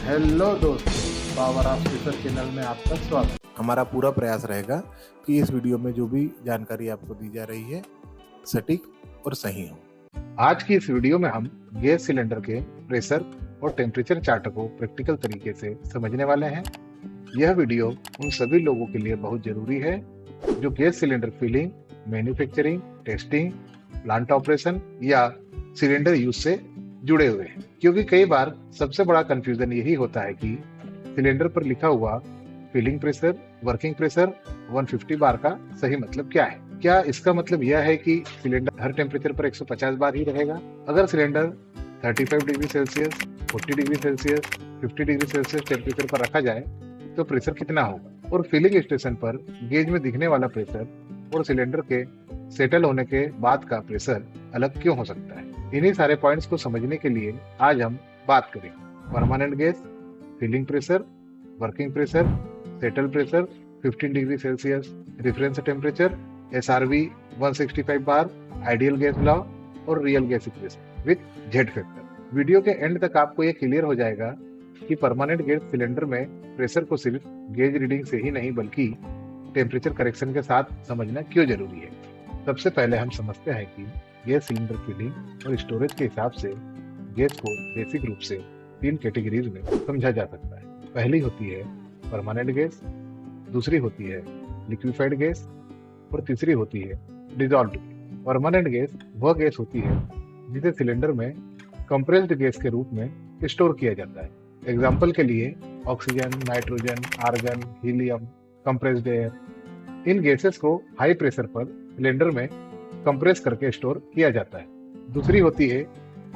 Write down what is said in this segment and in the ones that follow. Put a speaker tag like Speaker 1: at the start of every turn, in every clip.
Speaker 1: Hello दोस्तों, power of speaker channel में आपका स्वागत। हमारा पूरा प्रयास रहेगा कि इस वीडियो में जो भी जानकारी आपको दी जा रही है सटीक और सही हो। आज की इस वीडियो में हम गैस सिलेंडर के प्रेशर और टेम्परेचर चार्ट को प्रैक्टिकल तरीके से समझने वाले हैं। यह वीडियो उन सभी लोगों के लिए बहुत जरूरी है जो gas cylinder filling, manufacturing, testing, plant operation या सिलेंडर यूज से जुड़े हुए हैं। क्योंकि कई बार सबसे बड़ा कंफ्यूजन यही होता है कि सिलेंडर पर लिखा हुआ फिलिंग प्रेशर, वर्किंग प्रेशर 150 बार का सही मतलब क्या है। क्या इसका मतलब यह है कि सिलेंडर हर टेम्परेचर पर 150 बार ही रहेगा? अगर cylinder 35 degree Celsius, 40 degree Celsius, 50 degree Celsius temperature पर रखा जाए तो प्रेशर कितना होगा? और फिलिंग स्टेशन पर गेज में दिखने वाला प्रेशर और सिलेंडर के सेटल होने के बाद का प्रेशर अलग क्यों हो सकता है? इन्हीं सारे पॉइंट्स को समझने के लिए आज हम बात करेंगे permanent gas, filling pressure, working pressure, settle pressure, 15 degree Celsius, reference temperature, SRV 165 bar, ideal gas law और real gas equation with Z factor. Video के एंड तक आपको ये क्लियर हो जाएगा कि परमानेंट गैस सिलेंडर में प्रेशर को सिर्फ गेज रीडिंग से ही नहीं बल्कि टेम्परेचर करेक्शन के साथ समझना क्यों जरूरी है। सबसे पहले हम समझते हैं कि गैस सिलेंडर फिलिंग और स्टोरेज के हिसाब से गैस को बेसिक रूप से 3 कैटेगरीज में समझा जा सकता है। पहली होती है परमानेंट गैस, दूसरी होती है लिक्विफाइड गैस और तीसरी होती है डिसॉल्व्ड गैस। परमानेंट गैस वह गैस होती है जिसे सिलेंडर में कंप्रेस्ड गैस के रूप में स्टोर किया जाता है। एग्जाम्पल के लिए oxygen, nitrogen, argon, helium, compressed air. इन गैसेस को हाई प्रेशर पर सिलेंडर में कंप्रेस करके स्टोर किया जाता है। दूसरी होती है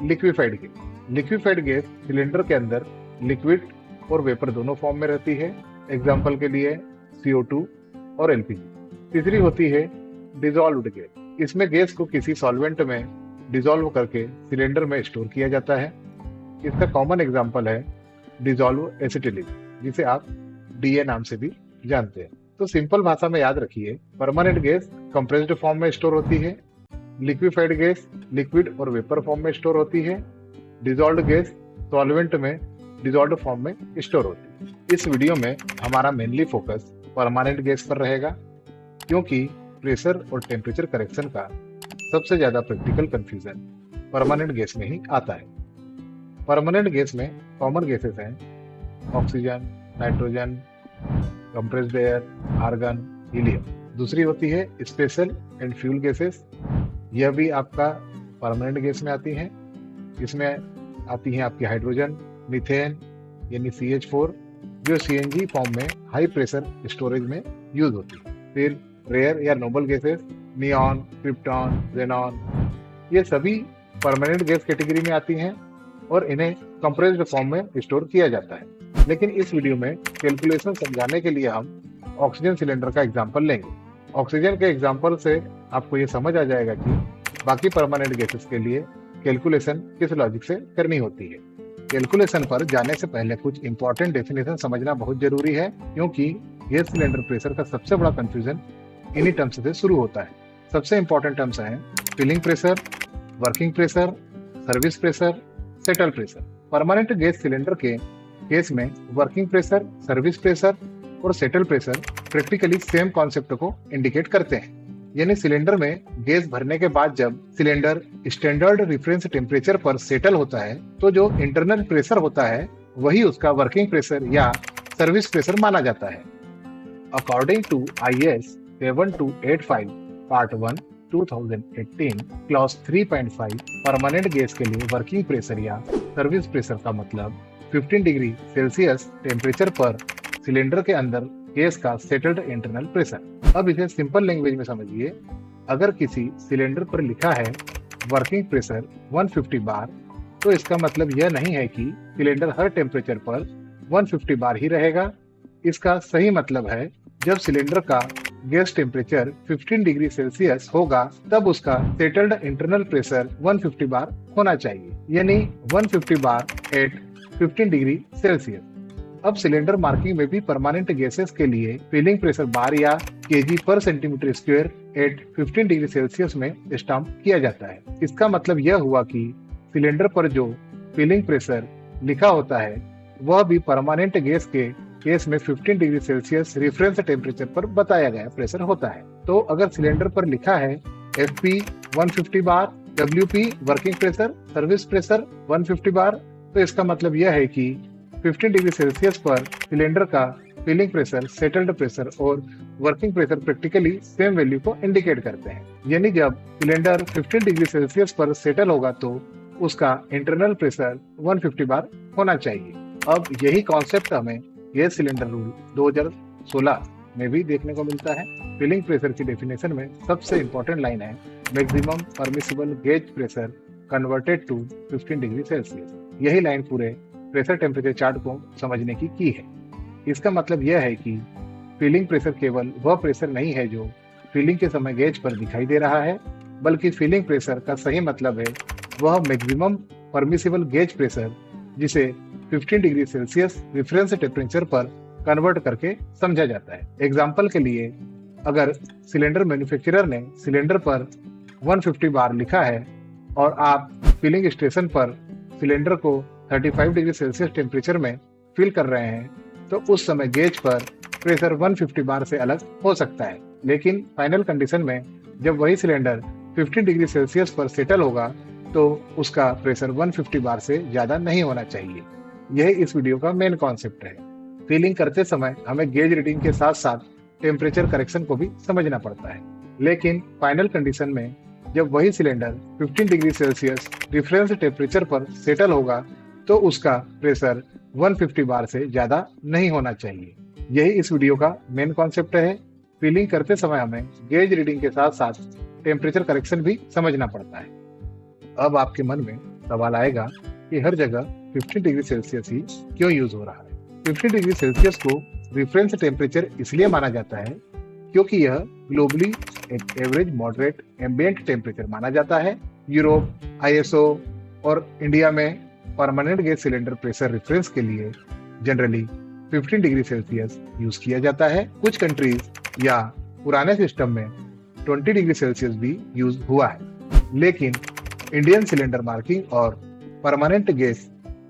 Speaker 1: liquefied gas. Liquefied gas cylinder के अंदर लिक्विड और वेपर दोनों फॉर्म में रहती है। एग्जाम्पल के लिए CO2 और LPG। तीसरी होती है डिसॉल्व्ड गैस। इसमें गैस को किसी सॉल्वेंट में डिसॉल्व करके सिलेंडर में स्टोर किया जाता है। इसका कॉमन एग्जाम्पल है डिसॉल्व एसिटिलीन, जिसे आप DA नाम से भी जानते हैं। तो सिंपल भाषा में याद रखिए, परमानेंट गैस कंप्रेस्ड फॉर्म में स्टोर होती है, लिक्विफाइड गैस लिक्विड और वेपर फॉर्म में स्टोर होती है, डिसॉल्व्ड गैस सॉल्वेंट में डिसॉल्व्ड फॉर्म में स्टोर होती है। इस वीडियो में हमारा मेनली फोकस परमानेंट गैस पर रहेगा क्योंकि प्रेशर और टेम्परेचर करेक्शन का सबसे ज्यादा प्रैक्टिकल कंफ्यूजन परमानेंट गैस में ही आता है। परमानेंट गैस में कॉमन गैसेस हैं oxygen, nitrogen, compressed air, argon, helium. दूसरी होती है स्पेशल एंड फ्यूल गैसेस। यह भी आपका परमानेंट गैस में आती हैं। इसमें आती हैं आपकी हाइड्रोजन, मीथेन यानी CH4 जो CNG फॉर्म में हाई प्रेशर स्टोरेज में यूज होती है। फिर रेयर या noble gases neon, krypton, xenon, ये सभी परमानेंट गैस कैटेगरी में आती हैं और इन्हें कंप्रेस्ड फॉर्म में स्टोर किया जाता है। लेकिन इस वीडियो में कैलकुलेशन समझाने के लिए हम ऑक्सीजन सिलेंडर का एग्जांपल लेंगे। ऑक्सीजन के एग्जांपल से आपको ये समझ आ जाएगा कि बाकी परमानेंट गैसेस के लिए कैलकुलेशन किस लॉजिक से करनी होती है। कैलकुलेशन पर जाने से पहले कुछ इंपॉर्टेंट डेफिनेशन समझना बहुत जरूरी है क्योंकि गैस सिलेंडर प्रेशर का सबसे बड़ा कंफ्यूजन इन्हीं टर्म्स से शुरू होता है। सबसे इंपॉर्टेंट टर्म्स हैं filling pressure, working pressure, service pressure, settle pressure. Permanent gas cylinder के केस में वर्किंग प्रेशर, सर्विस प्रेशर और settle pressure practically same concept को इंडिकेट करते हैं। यानी सिलेंडर में गैस भरने के बाद जब सिलेंडर स्टैंडर्ड रेफरेंस टेम्परेचर पर सेटल होता है तो जो इंटरनल प्रेशर होता है वही उसका वर्किंग प्रेशर या सर्विस प्रेशर माना जाता है। According to IS 7285 part 1 2018 clause 3.5 permanent gas के लिए वर्किंग प्रेशर या सर्विस प्रेशर का मतलब 15 डिग्री सेल्सियस टेम्परेचर पर सिलेंडर के अंदर गैस का सेटल्ड इंटरनल प्रेशर। अब इसे सिंपल लैंग्वेज में समझिए। अगर किसी सिलेंडर पर लिखा है वर्किंग प्रेशर 150 बार तो इसका मतलब यह नहीं है कि सिलेंडर हर टेम्परेचर पर 150 बार ही रहेगा। इसका सही मतलब है जब सिलेंडर का गैस टेम्परेचर 15 डिग्री सेल्सियस होगा तब उसका सेटल्ड इंटरनल प्रेशर 150 बार होना चाहिए, यानी 150 बार एट 15 डिग्री सेल्सियस। अब सिलेंडर मार्किंग में भी परमानेंट गैसेस के लिए फिलिंग प्रेशर बार या kg पर centimetre square at 15 degree Celsius में स्टाम्प किया जाता है। इसका मतलब यह हुआ कि सिलेंडर पर जो फिलिंग प्रेशर लिखा होता है वह भी परमानेंट गैस के केस में 15 डिग्री सेल्सियस रेफरेंस टेम्परेचर पर बताया गया प्रेशर होता है। तो अगर सिलेंडर पर लिखा है FP 150 बार, WP working pressure, service pressure 150 बार, तो इसका मतलब यह है कि 15 डिग्री सेल्सियस पर सिलेंडर का फिलिंग प्रेशर, सेटल्ड प्रेशर और working pressure practically same value को इंडिकेट करते हैं। यानी जब सिलेंडर 15 डिग्री सेल्सियस पर सेटल होगा तो उसका इंटरनल प्रेशर 150 बार होना चाहिए। अब यही कॉन्सेप्ट हमें गैस सिलेंडर रूल 2016 में भी देखने को मिलता है। फिलिंग प्रेशर की डेफिनेशन में सबसे इंपॉर्टेंट लाइन है maximum permissible gauge pressure converted to 15 degree Celsius. यही लाइन पूरे प्रेशर टेम्परेचर चार्ट को समझने की है। इसका मतलब यह है कि फिलिंग प्रेशर केवल वह प्रेशर नहीं है जो फिलिंग के समय गेज पर दिखाई दे रहा है, बल्कि फिलिंग प्रेशर का सही मतलब है वह मैक्सिमम परमिसिबल गेज प्रेशर जिसे 15 डिग्री सेल्सियस रेफरेंस टेम्परेचर पर कन्वर्ट करके समझा जाता है। एग्जाम्पल के लिए, अगर सिलेंडर मैन्युफैक्चरर ने सिलेंडर पर 150 बार लिखा है और आप फिलिंग स्टेशन पर सिलेंडर को 35 डिग्री सेल्सियस टेम्परेचर में फिल कर रहे हैं, तो उस समय गेज पर प्रेशर 150 बार से अलग हो सकता है। लेकिन फाइनल कंडीशन में जब वही सिलेंडर 15 डिग्री सेल्सियस पर सेटल होगा तो उसका प्रेशर 150 बार से ज्यादा नहीं होना चाहिए। यह इस वीडियो का मेन कॉन्सेप्ट है। फिलिंग करते समय हमें गेज रीडिंग के साथ साथ टेम्परेचर करेक्शन को भी समझना पड़ता है। लेकिन फाइनल कंडीशन में जब वही cylinder 15 degree Celsius reference temperature पर सेटल होगा तो उसका प्रेशर 150 बार से ज्यादा नहीं होना चाहिए। यही इस वीडियो का मेन कॉन्सेप्ट है। फिलिंग करते समय हमें गेज रीडिंग के साथ साथ टेम्परेचर करेक्शन भी समझना पड़ता है। अब आपके मन में सवाल आएगा कि हर जगह 15 डिग्री सेल्सियस ही क्यों यूज हो रहा है। 15 डिग्री सेल्सियस को रेफरेंस टेम्परेचर इसलिए माना जाता है क्योंकि यह ग्लोबली एक एवरेज मॉडरेट एम्बिएंट टेम्परेचर माना जाता है। यूरोप, ISO और इंडिया में permanent gas cylinder pressure reference के लिए जनरली 15 डिग्री सेल्सियस यूज किया जाता है। कुछ कंट्रीज या पुराने सिस्टम में 20 डिग्री सेल्सियस भी यूज हुआ है, लेकिन इंडियन सिलेंडर मार्किंग और परमानेंट गैस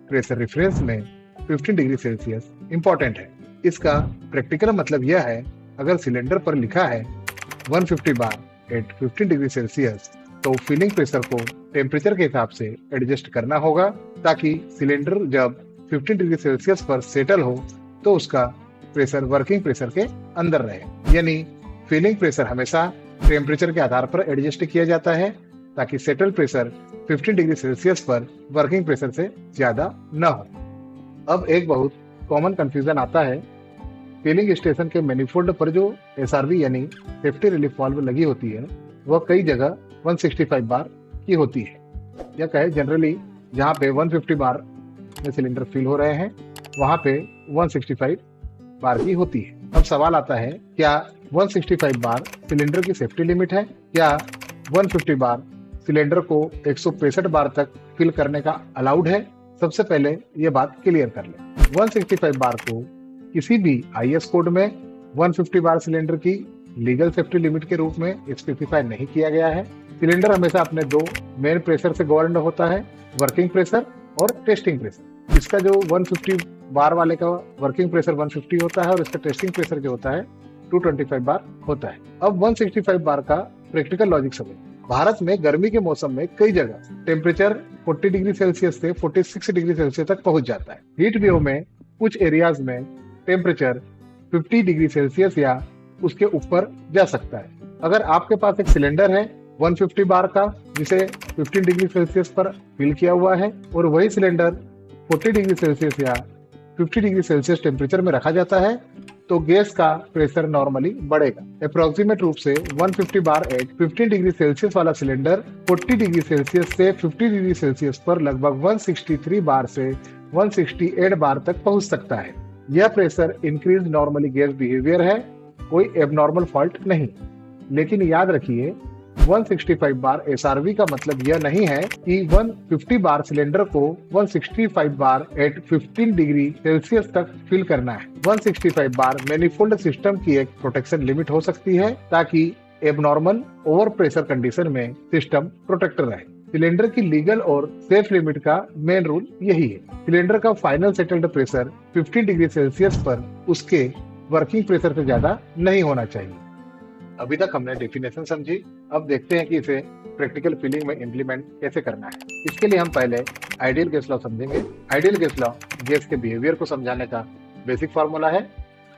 Speaker 1: प्रेशर रेफरेंस में 15 डिग्री सेल्सियस इंपॉर्टेंट है। इसका प्रैक्टिकल मतलब यह है, अगर सिलेंडर पर लिखा है 150 बार एट 15 डिग्री सेल्सियस तो फिलिंग प्रेशर को टेम्परेचर के हिसाब से एडजस्ट करना होगा ताकि सिलेंडर जब 15 डिग्री सेल्सियस पर सेटल हो तो उसका प्रेशर वर्किंग प्रेशर के अंदर रहे। यानी फिलिंग प्रेशर हमेशा टेम्परेचर के आधार पर एडजस्ट किया जाता है ताकि सेटल प्रेशर 15 डिग्री सेल्सियस पर वर्किंग प्रेशर से ज्यादा न हो। अब एक बहुत कॉमन कंफ्यूजन आता है, फिलिंग स्टेशन के मैनिफोल्ड पर जो SRV यानी सेफ्टी रिलीफ वाल्व लगी होती है वह कई जगह 165 बार की होती है, या कहे जनरली जहाँ पे 150 बार में सिलेंडर फिल हो रहे हैं वहाँ पे 165 बार की होती है। अब सवाल आता है, क्या 165 बार सिलेंडर की सेफ्टी लिमिट है? क्या 150 बार सिलेंडर को 165 बार तक फिल करने का अलाउड है? सबसे पहले ये बात क्लियर कर लें। 165 बार को किसी भी IS कोड में 150 बार सिलेंडर की लीगल सेफ्टी लिमिट के रूप में स्पेसिफाई नहीं किया गया है। सिलेंडर हमेशा अपने दो मेन प्रेशर से गवर्न होता है, वर्किंग प्रेशर और टेस्टिंग प्रेशर। इसका जो 150 बार वाले का वर्किंग प्रेशर 150 होता है और इसका टेस्टिंग प्रेशर जो होता है 225 बार होता है। अब 165 बार का प्रैक्टिकल लॉजिक समझ। भारत में गर्मी के मौसम में कई जगह टेम्परेचर 40 डिग्री सेल्सियस से 46 डिग्री सेल्सियस तक पहुंच जाता है। हीट वेव में कुछ एरियाज में टेम्परेचर 50 डिग्री सेल्सियस या उसके ऊपर जा सकता है। अगर आपके पास एक सिलेंडर है 150 बार का जिसे 15 डिग्री सेल्सियस पर फिल किया हुआ है और वही सिलेंडर 40 डिग्री सेल्सियस या 50 डिग्री सेल्सियस टेम्परेचर में रखा जाता है तो गैस का प्रेशर नॉर्मली बढ़ेगा। अप्रोक्सीमेट रूप से 150 बार एट 15 डिग्री सेल्सियस वाला सिलेंडर 40 डिग्री सेल्सियस से 50 डिग्री सेल्सियस पर लगभग 163 बार से 168 बार तक पहुंच सकता है। यह pressure increase normally gas behaviour है, कोई एबनॉर्मल फॉल्ट नहीं। लेकिन याद रखिए 165 बार SRV का मतलब यह नहीं है कि 150 बार सिलेंडर को 165 बार एट 15 डिग्री सेल्सियस तक फिल करना है। 165 बार मैनिफोल्ड सिस्टम की एक प्रोटेक्शन लिमिट हो सकती है ताकि एबनॉर्मल ओवर प्रेशर कंडीशन में सिस्टम प्रोटेक्ट रहे। सिलेंडर की लीगल और सेफ लिमिट का मेन रूल यही है। सिलेंडर का final settled pressure 15 degree Celsius पर उसके वर्किंग प्रेशर से ज्यादा नहीं होना चाहिए। अभी तक हमने डेफिनेशन समझी, अब देखते हैं कि इसे प्रैक्टिकल फीलिंग में इम्प्लीमेंट कैसे करना है। इसके लिए हम पहले आइडियल गैस लॉ समझेंगे। आइडियल गैस लॉ गैस के बिहेवियर को समझाने का बेसिक फार्मूला है,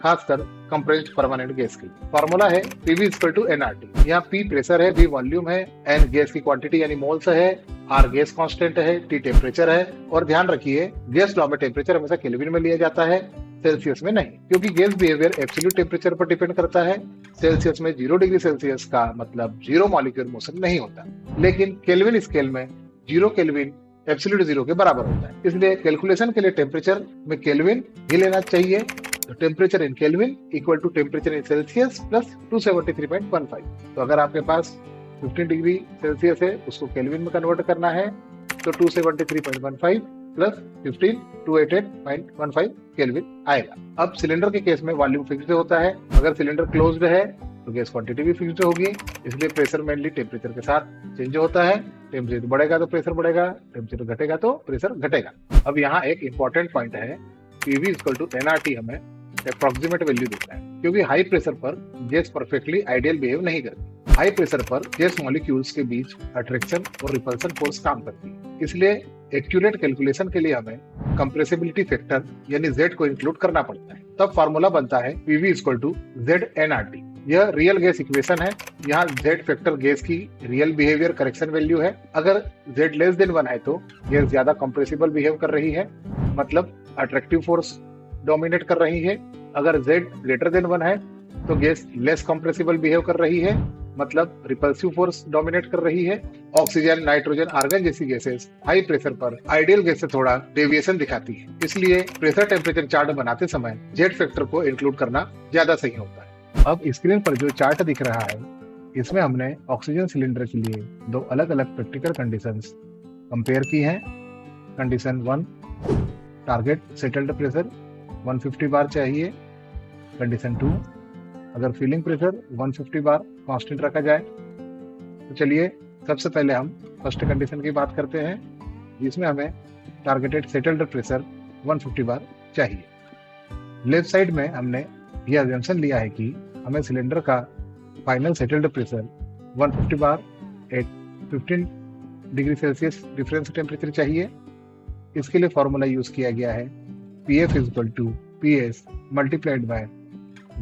Speaker 1: खासकर कंप्रेस्ड परमानेंट गैस की। फार्मूला है PV = nRT। यहाँ P प्रेशर है, V वॉल्यूम है, N गैस की क्वांटिटी यानी मोल्स है, R गैस कांस्टेंट है, T टेम्परेचर है। और ध्यान रखिए गैस लॉ में टेम्परेचर हमेशा केल्विन में लिया जाता है, सेल्सियस में नहीं, क्योंकि गैस बिहेवियर एब्सोल्यूट टेम्परेचर पर डिपेंड करता है। सेल्सियस में 0 डिग्री सेल्सियस का मतलब 0 मॉलिक्यूलर मोशन नहीं होता, लेकिन केल्विन स्केल में 0 केल्विन एब्सोल्यूट 0 के बराबर होता है। इसलिए कैलकुलेशन के लिए टेम्परेचर में केल्विन ही लेना चाहिए। तो temperature in kelvin equal to temperature in Celsius plus 273.15। तो अगर आपके पास 15 डिग्री सेल्सियस है, उसको केल्विन में कन्वर्ट करना है, तो 273.15 प्लस 15 288.15 केल्विन आएगा। अब सिलेंडर के केस में वॉल्यूम फिक्स्ड होता है। अगर सिलेंडर क्लोज्ड है तो गैस क्वांटिटी भी फिक्स्ड होगी, इसलिए प्रेशर मेनली टेम्परेचर के साथ चेंज होता है। टेम्परेचर बढ़ेगा तो प्रेशर बढ़ेगा, टेम्परेचर घटेगा तो प्रेशर घटेगा। अब यहाँ एक इंपॉर्टेंट पॉइंट है, PV = nRT हमें अप्रोक्सीमेट वैल्यू देता है, क्योंकि हाई प्रेशर पर गैस परफेक्टली आइडियल बिहेव नहीं करती। हाई प्रेशर पर गैस मॉलिक्यूल्स के बीच अट्रैक्शन और रिपल्सन फोर्स काम करती है। इसलिए एक्यूरेट कैलकुलेशन के लिए हमें कंप्रेसिबिलिटी फैक्टर यानी Z को इंक्लूड करना पड़ता है। तब फार्मूला बनता है PV = ZnRT। यह रियल गैस इक्वेशन है। यहाँ Z फैक्टर गैस की रियल बिहेवियर करेक्शन वैल्यू है। अगर Z <1 है तो गैस ज्यादा कंप्रेसिबल बिहेव कर रही है, मतलब अट्रैक्टिव फोर्स डोमिनेट कर रही है। अगर Z <1 है तो गैस लेस कंप्रेसिबल बिहेव कर रही है, मतलब रिपल्सिव फोर्स डोमिनेट कर रही है। ऑक्सीजन, नाइट्रोजन, आर्गन जैसी गैसेस हाई प्रेशर पर आइडियल गैस से थोड़ा डेविएशन दिखाती है, इसलिए प्रेशर टेम्परेचर चार्ट बनाते समय Z फैक्टर को इंक्लूड करना ज्यादा सही होता है। अब स्क्रीन पर जो चार्ट दिख रहा है, इसमें हमने ऑक्सीजन सिलेंडर के लिए दो अलग अलग प्रैक्टिकल कंडीशंस कंपेयर की हैं। कंडीशन 1, टारगेट सेटल्ड प्रेशर 150 बार चाहिए। कंडीशन 2, अगर फिलिंग प्रेशर 150 बार कांस्टेंट रखा जाए। तो चलिए सबसे पहले हम फर्स्ट कंडीशन की बात करते हैं, जिसमें हमें टारगेटेड सेटल्ड प्रेशर 150 बार चाहिए। लेफ्ट साइड में हमने यह अजम्पशन लिया है कि हमें सिलेंडर का final settled pressure 150 bar at 15 degree celsius difference temperature चाहिए। इसके लिए फॉर्मूला यूज किया गया है PF = PS multiplied by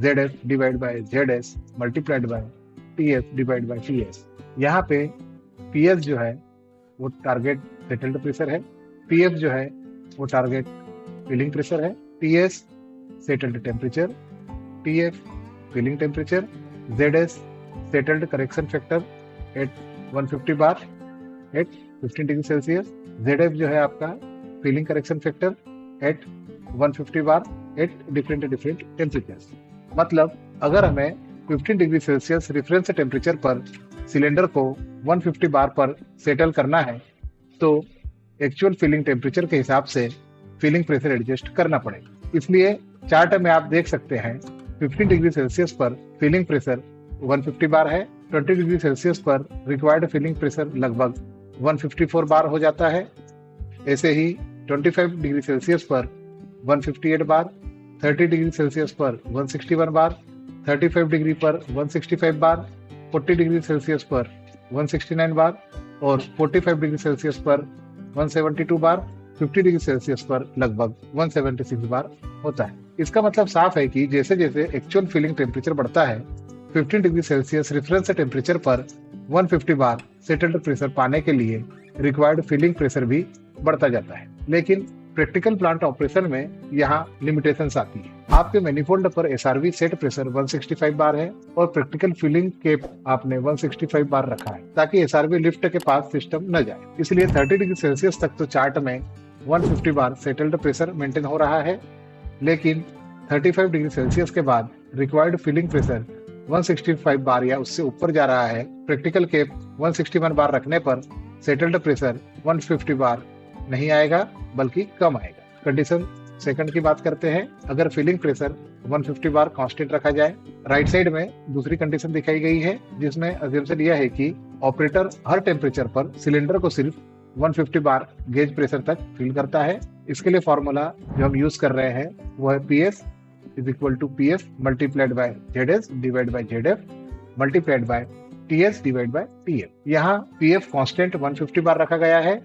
Speaker 1: ZF divided by ZS multiplied by TF divided by TS। यहाँ पे PS जो है वो टारगेट सेटल्ड प्रेशर है, PF जो है वो टारगेट फिलिंग प्रेशर है, TS settled temperature, TF filling temperature, ZS settled correction factor at 150 bar at 15 degree Celsius, ZF जो है आपका filling correction factor at 150 bar at different temperatures. मतलब अगर हमें 15 डिग्री सेल्सियस रेफरेंस टेम्परेचर पर cylinder को 150 बार पर सेटल करना है, तो एक्चुअल फिलिंग टेम्परेचर के हिसाब से फिलिंग प्रेशर एडजस्ट करना पड़ेगा। इसलिए चार्ट में आप देख सकते हैं 15 डिग्री सेल्सियस पर फिलिंग प्रेशर 150 बार है, 20 डिग्री सेल्सियस पर रिक्वायर्ड फिलिंग प्रेशर लगभग 154 बार हो जाता है। ऐसे ही 25 डिग्री सेल्सियस पर 158 बार, 30 डिग्री सेल्सियस पर 161 बार, 35 डिग्री पर 165 बार, 40 डिग्री सेल्सियस पर 169 बार और 45 डिग्री सेल्सियस पर 172 बार, 50 डिग्री सेल्सियस पर लगभग 176 बार होता है। इसका मतलब साफ है कि जैसे जैसे एक्चुअल फिलिंग टेम्परेचर बढ़ता है, 15 डिग्री सेल्सियस रेफरेंस टेम्परेचर पर 150 बार सेटल्ड प्रेशर पाने के लिए रिक्वायर्ड फिलिंग प्रेशर भी बढ़ता जाता है। लेकिन प्रैक्टिकल प्लांट ऑपरेशन में यहाँ लिमिटेशंस आती है। आपके मैनिफोल्ड पर SRV सेट प्रेशर 165 बार है और प्रैक्टिकल फिलिंग केप आपने 165 बार रखा है, ताकि SRV लिफ्ट के पास सिस्टम न जाए। इसलिए 30 डिग्री सेल्सियस तक तो चार्ट में 150 बार सेटल्ड प्रेशर मेंटेन हो रहा है, लेकिन 35 डिग्री सेल्सियस के बाद रिक्वायर्ड फिलिंग प्रेशर 165 बार या उससे ऊपर जा रहा है। प्रैक्टिकल केप 161 बार रखने पर सेटल्ड प्रेशर 150 बार नहीं आएगा, बल्कि कम आएगा। कंडीशन सेकंड की बात करते हैं। अगर फिलिंग प्रेशर 150 बार कांस्टेंट रखा जाए, राइट साइड में दूसरी कंडीशन दिखाई गई है, जिसमें अजम्पशन यह है कि ऑपरेटर हर टेम्परेचर पर सिलेंडर को सिर्फ 150 बार गेज प्रेशर तक फिल करता है। इसके लिए फॉर्मूला जो हम यूज कर रहे हैं वो है PS is equal to PS multiplied by ZS divide by ZF multiplied by TS divide by TF। यहाँ PF कांस्टेंट 150 बार रखा गया है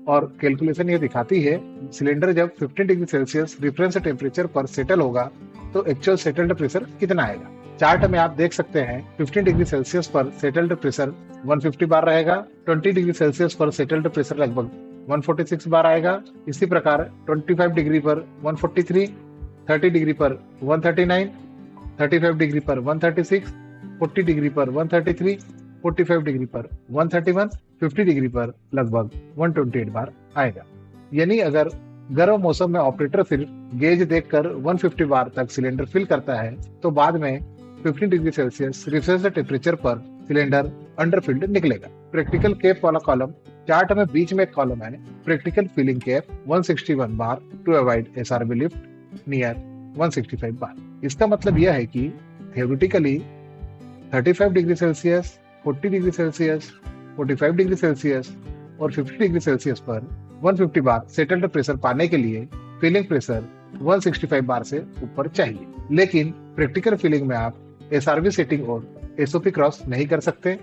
Speaker 1: और कैलकुलेशन ये दिखाती है सिलेंडर जब 15 डिग्री सेल्सियस रेफरेंस टेम्परेचर पर सेटल होगा तो एक्चुअल सेटल्ड प्रेशर कितना आएगा। चार्ट में आप देख सकते हैं 15 डिग्री सेल्सियस पर सेटल्ड प्रेशर 150 बार रहेगा, 20 डिग्री सेल्सियस पर सेटल्ड प्रेशर लगभग 146 बार आएगा। इसी प्रकार 25 डिग्री पर 143, 30 डिग्री पर 139, 35 डिग्री पर 136, 40 डिग्री पर 133, 45 डिग्री पर 131, 50 डिग्री पर लगभग 128 बार आएगा। यानी अगर गर्म मौसम में ऑपरेटर सिर्फ गेज देखकर 150 बार तक सिलेंडर फिल करता है तो बाद में 15 डिग्री सेल्सियस रेफरेंस टेम्परेचर पर सिलेंडर अंडरफिल्ड निकलेगा। प्रैक्टिकल कैप वाला कॉलम चार्ट में बीच में एक कॉलम है practical filling cap 161 bar to avoid SRB lift near 165 bar. इसका मतलब यह है कि theoretically 35 degree Celsius, 40 degree Celsius, 45 degree Celsius और 50 डिग्री सेल्सियस पर 150 बार सेटल्ड प्रेशर पाने के लिए फिलिंग प्रेशर 165 बार से ऊपर चाहिए। लेकिन प्रैक्टिकल फिलिंग में आप SRB सेटिंग और SOP क्रॉस नहीं कर सकते।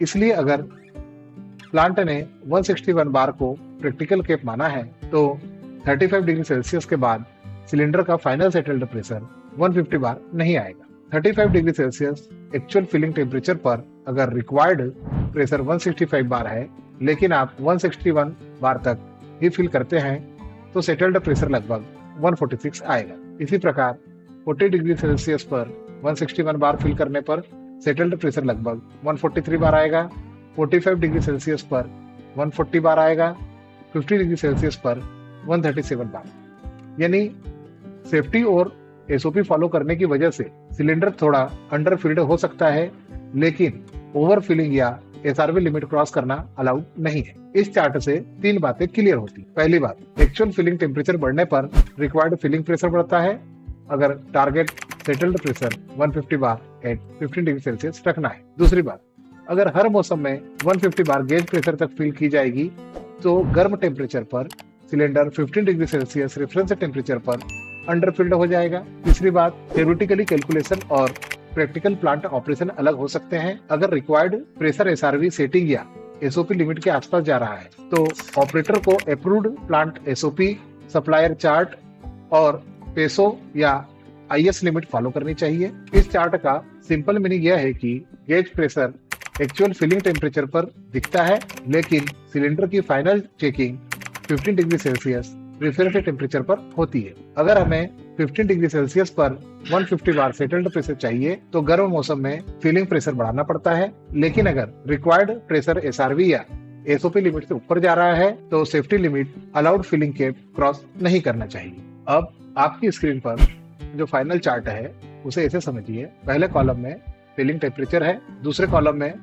Speaker 1: इसलिए अगर प्लांट ने 161 बार को प्रैक्टिकल कैप माना है तो 35 डिग्री सेल्सियस के बाद सिलेंडर का फाइनल सेटल्ड प्रेशर 150 बार नहीं आएगा। 35 degree Celsius actual filling temperature पर अगर रिक्वायर्ड प्रेशर 165 बार है लेकिन आप 161 बार तक ही फिल करते हैं तो सेटल्ड प्रेशर लगभग 146 आएगा। इसी प्रकार 40 डिग्री सेल्सियस पर 161 बार फिल करने पर सेटल्ड प्रेशर लगभग 143 बार आएगा। 45 डिग्री सेल्सियस पर 140 बार आएगा। 50 डिग्री सेल्सियस पर 137 बार। यानी सेफ्टी और SOP फॉलो करने की वजह से सिलेंडर थोड़ा अंडरफिल्ड हो सकता है लेकिन ओवर फिलिंग या SRB लिमिट क्रॉस करना अलाउड नहीं है। इस चार्ट से 3 बातें क्लियर होती। पहली बात, एक्चुअल फिलिंग टेम्परेचर बढ़ने पर रिक्वायर्ड फिलिंग प्रेशर बढ़ता है। अगर target settled pressure 150 bar at 15 degree Celsius रखना है। दूसरी बात, अगर हर मौसम में 150 बार गेज प्रेशर तक फिल की जाएगी तो गर्म टेम्परेचर पर cylinder 15 degree Celsius reference temperature पर अंडरफिल्ड हो जाएगा। तीसरी बात, थ्योरेटिकली कैलकुलेशन और प्रैक्टिकल प्लांट ऑपरेशन अलग हो सकते हैं। अगर रिक्वायर्ड प्रेशर SRB सेटिंग या SOP लिमिट के आसपास जा रहा है तो ऑपरेटर को approved plant SOP, supplier chart और पेसो या IS लिमिट फॉलो करनी चाहिए। इस चार्ट का सिंपल मीनिंग यह है कि gauge pressure actual filling temperature पर दिखता है लेकिन सिलेंडर की final checking 15 degree Celsius reference temperature पर होती है। अगर हमें 15 डिग्री सेल्सियस पर 150 बार सेटल्ड प्रेशर चाहिए तो गर्म मौसम में फिलिंग प्रेशर बढ़ाना पड़ता है। लेकिन अगर रिक्वायर्ड प्रेशर SRB या SOP लिमिट से ऊपर जा रहा है तो safety limit allowed filling cap cross नहीं करना चाहिए। अब आपकी स्क्रीन पर जो फाइनल चार्ट है उसे ऐसे समझिए। पहले कॉलम में फिलिंग टेम्परेचर है, दूसरे कॉलम में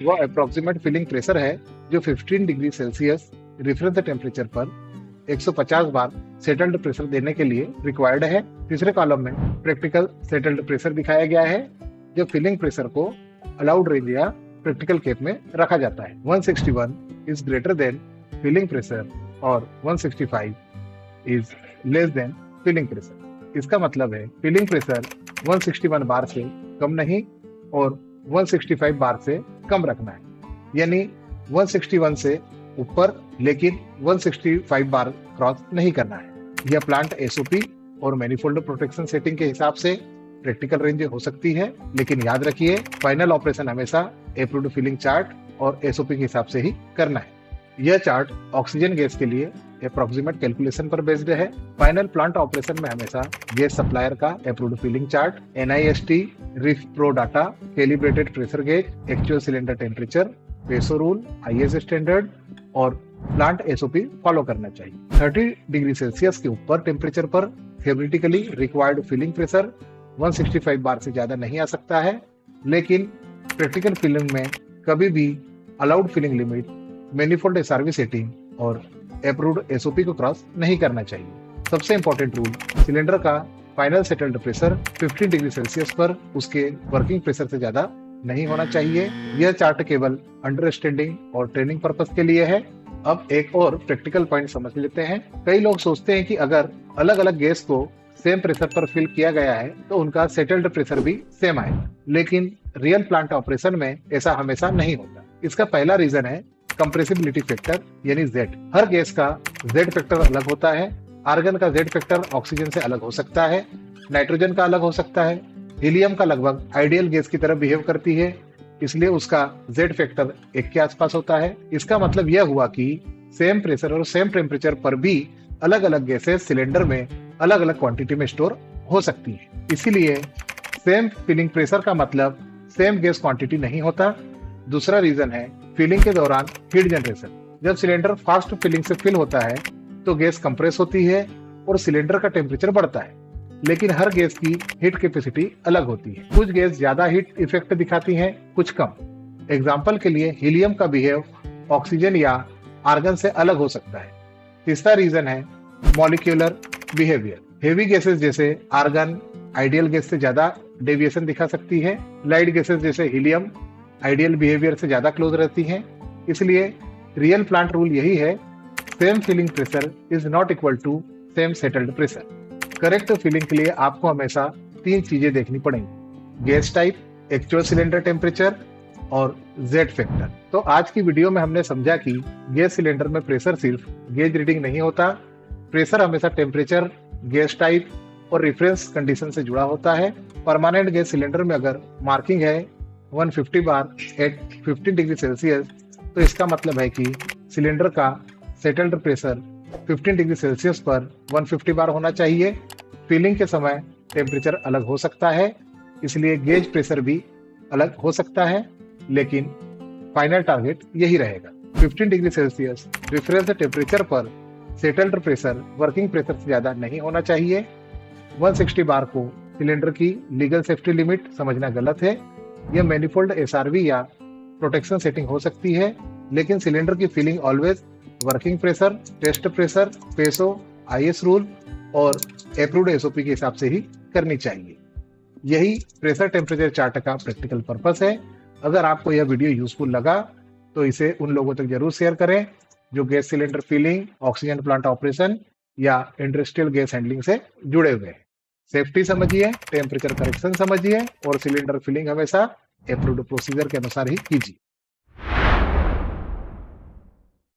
Speaker 1: वो अप्रोक्सीमेट फिलिंग प्रेशर है जो 15 डिग्री सेल्सियस रेफरेंस टेम्परेचर पर 150 बार सेटल्ड प्रेशर देने के लिए रिक्वायर्ड है। तीसरे कॉलम में प्रैक्टिकल सेटल्ड प्रेशर दिखाया गया है जो फिलिंग प्रेशर को अलाउड रेंज या प्रैक्टिकल कैप में रखा जाता है। 161 is greater than filling pressure और 165 is less than filling pressure. इसका मतलब है फिलिंग प्रेशर 161 बार से कम नहीं और 165 बार से कम रखना है। यानी 161 से ऊपर लेकिन 165 बार क्रॉस नहीं करना है। यह प्लांट SOP और मैनिफोल्ड प्रोटेक्शन सेटिंग के हिसाब से प्रैक्टिकल रेंज हो सकती है लेकिन याद रखिए फाइनल ऑपरेशन हमेशा अप्रूव्ड फिलिंग चार्ट और SOP के हिसाब से ही करना है। यह चार्ट ऑक्सीजन गैस के लिए अप्रोक्सीमेट कैलकुलेशन पर बेस्ड है। फाइनल प्लांट ऑपरेशन में हमेशा गैस सप्लायर का approved filling chart, NIST, REFPROP data, calibrated pressure gauge, actual cylinder temperature, PESO rule, IS standard और प्लांट SOP फॉलो करना चाहिए। 30 डिग्री सेल्सियस के ऊपर टेम्परेचर पर theoretically required filling pressure 165 bar से ज्यादा नहीं आ सकता है लेकिन प्रैक्टिकल फिलिंग में कभी भी allowed filling limit, manifold SRB setting और अप्रूव्ड SOP को क्रॉस नहीं करना चाहिए। सबसे इंपॉर्टेंट रूल, सिलेंडर का final settled pressure 15 degree Celsius पर उसके वर्किंग प्रेशर से ज्यादा नहीं होना चाहिए। यह चार्ट केवल अंडरस्टैंडिंग और ट्रेनिंग पर्पस के लिए है। अब एक और प्रैक्टिकल पॉइंट समझ लेते हैं। कई लोग सोचते हैं कि अगर अलग अलग गैस को सेम प्रेशर पर फिल किया गया है तो उनका सेटल्ड प्रेशर भी सेम आएगा, लेकिन रियल प्लांट ऑपरेशन में ऐसा हमेशा नहीं होता। इसका पहला रीजन है कंप्रेसिबिलिटी फैक्टर यानी जेड। हर गैस का जेड फैक्टर अलग होता है। आर्गन का जेड फैक्टर ऑक्सीजन से अलग हो सकता है, नाइट्रोजन का अलग हो सकता है, हीलियम का लगभग आइडियल गैस की तरह बिहेव करती है, इसलिए उसका जेड फैक्टर 1 के आसपास होता है। इसका मतलब यह हुआ कि सेम प्रेशर और सेम टेम्परेचर पर भी अलग अलग गैसेस सिलेंडर में अलग अलग क्वांटिटी में स्टोर हो सकती है। इसीलिए सेम फिलिंग प्रेशर का मतलब सेम गैस क्वांटिटी नहीं होता। दूसरा रीजन है फिलिंग के दौरान हीट जनरेशन। जब सिलेंडर फास्ट फिलिंग से फिल होता है तो गैस कंप्रेस होती है और सिलेंडर का टेम्परेचर बढ़ता है, लेकिन हर गैस की हीट कैपेसिटी अलग होती है। कुछ गैस ज्यादा हीट इफेक्ट दिखाती हैं, कुछ कम। एग्जाम्पल के लिए हीलियम का बिहेव ऑक्सीजन या आर्गन से अलग हो सकता है। तीसरा रीजन है मॉलिक्यूलर बिहेवियर। हेवी गैसेस जैसे आर्गन आइडियल गैस से ज्यादा डेविएशन दिखा सकती है। लाइट गैसेस जैसे हीलियम आइडियल बिहेवियर से ज्यादा क्लोज रहती हैं। इसलिए रियल प्लांट रूल यही है, same filling pressure is not equal to same settled pressure. Correct filling के लिए आपको हमेशा 3 चीजें देखनी पड़ेंगी: gas type, actual cylinder temperature और जेड फैक्टर। तो आज की वीडियो में हमने समझा कि गैस सिलेंडर में प्रेशर सिर्फ गेज रीडिंग नहीं होता। प्रेशर हमेशा टेम्परेचर, गैस टाइप और रेफरेंस कंडीशन से जुड़ा होता है। परमानेंट गैस सिलेंडर में अगर मार्किंग है 150 बार एट 15 डिग्री सेल्सियस, तो इसका मतलब है कि सिलेंडर का सेटल्ड प्रेशर 15 डिग्री सेल्सियस पर 150 बार होना चाहिए। फिलिंग के समय टेम्परेचर अलग हो सकता है, इसलिए गेज प्रेशर भी अलग हो सकता है, लेकिन फाइनल टारगेट यही रहेगा। 15 डिग्री सेल्सियस रेफरेंस टेम्परेचर पर सेटल्ड प्रेशर वर्किंग प्रेशर से ज्यादा नहीं होना चाहिए। 160 बार को सिलेंडर की लीगल सेफ्टी लिमिट समझना गलत है। यह मैनिफोल्ड एसआरवी या प्रोटेक्शन सेटिंग हो सकती है, लेकिन सिलेंडर की filling always working pressure, test pressure, PESO, IS rule और अप्रूव्ड एसओपी के हिसाब से ही करनी चाहिए। यही प्रेशर टेम्परेचर चार्ट का प्रैक्टिकल पर्पस है। अगर आपको यह वीडियो यूजफुल लगा तो इसे उन लोगों तक जरूर शेयर करें जो gas cylinder filling, oxygen plant operation या इंडस्ट्रियल गैस हैंडलिंग से जुड़े हुए हैं। सेफ्टी समझिए, टेम्परेचर करेक्शन समझिए और सिलेंडर फिलिंग हमेशा अप्रूव्ड प्रोसीजर के अनुसार ही कीजिए।